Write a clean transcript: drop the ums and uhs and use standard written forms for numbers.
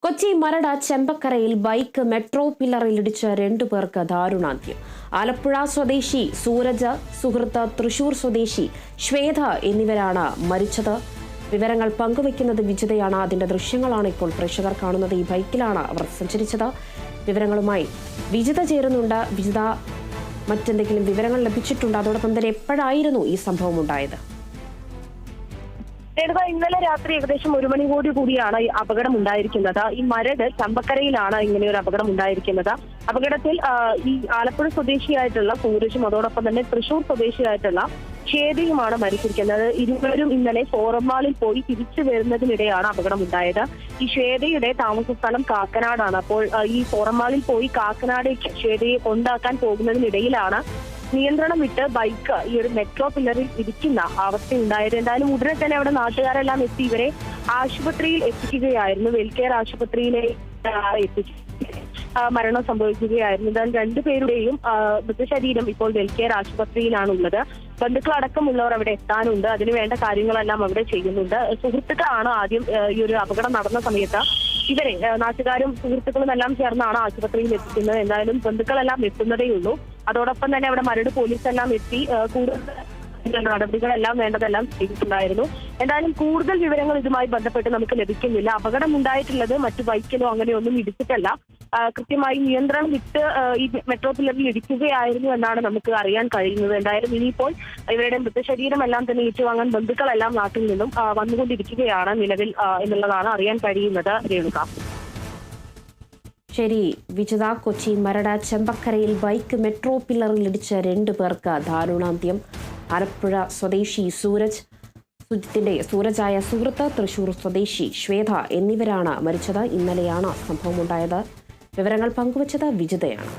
Kochi Maradu ചെമ്പക്കരയിൽ bike metro പില്ലറിലിടിച്ച് 2 പേർക്ക് ദാരുണാന്ത്യം. ആലപ്പുഴ സ്വദേശി സൂരജ്, സുഹൃത്ത് തൃശൂർ സ്വദേശി ശ്വേത എന്നിവരാണ് മരിച്ചത്. വിവരങ്ങൾ പങ്കുവയ്ക്കുന്നത് വിജിതയാണ്. അതിന്റെ ദൃശ്യങ്ങളാണ് ഇപ്പോൾ പ്രേക്ഷകർ കാണുന്നത്. ഈ ബൈക്കിലാണ് അവർ സഞ്ചരിച്ചത്. വിവരങ്ങളുമായി വിജിത ചേരുന്നുണ്ട്. വിജിത, മറ്റെന്തെങ്കിലും വിവരങ്ങൾ ലഭിച്ചിട്ടുണ്ട്? അതോടൊപ്പം തന്നെ എപ്പോഴായിരുന്നു ഈ സംഭവം ഉണ്ടായത്? ഇന്നലെ രാത്രി ഏകദേശം 1 മണിയോട് കൂടിയാണ് ഈ അപകടം ഉണ്ടായിരിക്കുന്നത്. ഈ മരട് ചമ്പക്കരയിലാണ് ഇങ്ങനെ ഒരു അപകടം ഉണ്ടായിരിക്കുന്നത്. അപകടത്തിൽ ഈ ആലപ്പുഴ സ്വദേശിയായിട്ടുള്ള സൂരജും അതോടൊപ്പം തന്നെ തൃശൂർ സ്വദേശിയായിട്ടുള്ള ശ്വേതയുമാണ് മരിച്ചിരിക്കുന്നത്. ഇരുവരും ഇന്നലെ ഫോറം മാളിൽ പോയി തിരിച്ചു വരുന്നതിനിടെയാണ് അപകടം ഉണ്ടായത്. ഈ ശ്വേതയുടെ താമസ സ്ഥലം കാക്കനാടാണ്. അപ്പോൾ ഈ ഫോറം മാളിൽ പോയി കാക്കനാടേക്ക് ശ്വേതയെ കൊണ്ടാക്കാൻ പോകുന്നതിനിടയിലാണ് നിയന്ത്രണം വിട്ട് ബൈക്ക് ഈ ഒരു മെട്രോ പില്ലറിൽ ഇടിക്കുന്ന അവസ്ഥയുണ്ടായത്. എന്തായാലും ഉടനെ തന്നെ അവിടെ നാട്ടുകാരെല്ലാം എത്തി ഇവരെ ആശുപത്രിയിൽ എത്തിക്കുകയായിരുന്നു. വെൽകെയർ ആശുപത്രിയിലേക്ക് എത്തിച്ചു. മരണം സംഭവിക്കുകയായിരുന്നു. എന്തായാലും 2 പേരുടെയും മൃതശരീരം ഇപ്പോൾ വെൽകെയർ ആശുപത്രിയിലാണുള്ളത്. ബന്ധുക്കളടക്കമുള്ളവർ അവിടെ എത്താനുണ്ട്. അതിന് വേണ്ട കാര്യങ്ങളെല്ലാം അവിടെ ചെയ്യുന്നുണ്ട്. സുഹൃത്തുക്കളാണ് ആദ്യം ഈ ഒരു അപകടം നടന്ന സമയത്ത് ഇവരെ നാട്ടുകാരും സുഹൃത്തുക്കളും എല്ലാം ചേർന്നാണ് ആശുപത്രിയിൽ എത്തിക്കുന്നത്. എന്തായാലും ബന്ധുക്കളെല്ലാം എത്തുന്നതേയുള്ളൂ. അതോടൊപ്പം തന്നെ അവിടെ മരട് പോലീസ് എല്ലാം എത്തി കൂടുതൽ നടപടികളെല്ലാം വേണ്ടതെല്ലാം ചെയ്തിട്ടുണ്ടായിരുന്നു. എന്തായാലും കൂടുതൽ വിവരങ്ങൾ ഇതുമായി ബന്ധപ്പെട്ട് നമുക്ക് ലഭിക്കുന്നില്ല. അപകടം ഉണ്ടായിട്ടുള്ളത് മറ്റു ബൈക്കിലോ അങ്ങനെയൊന്നും ഇടിച്ചിട്ടല്ല. കൃത്യമായി നിയന്ത്രണം വിട്ട് ഈ മെട്രോ പില്ലറിൽ ഇടിക്കുകയായിരുന്നു എന്നാണ് നമുക്ക് അറിയാൻ കഴിയുന്നത്. എന്തായാലും ഇനിയിപ്പോൾ ഇവരുടെ മൃതശരീരം എല്ലാം തന്നെ ഏറ്റുവാങ്ങാൻ ബന്ധുക്കളെല്ലാം നാട്ടിൽ നിന്നും വന്നുകൊണ്ടിരിക്കുകയാണ് നിലവിൽ എന്നുള്ളതാണ് അറിയാൻ കഴിയുന്നത്. രേണുക. ശരി വിജിത, കൊച്ചി മരട് ചെമ്പക്കരയിൽ ബൈക്ക് മെട്രോ പില്ലറിൽ ഇടിച്ച് 2 പേർക്ക് ദാരുണാന്ത്യം. ആലപ്പുഴ സ്വദേശി സൂരജായ സുഹൃത്ത്, തൃശൂർ സ്വദേശി ശ്വേത എന്നിവരാണ് മരിച്ചത്. ഇന്നലെയാണ് സംഭവമുണ്ടായത്. വിവരങ്ങൾ പങ്കുവച്ചത് വിജിതയാണ്.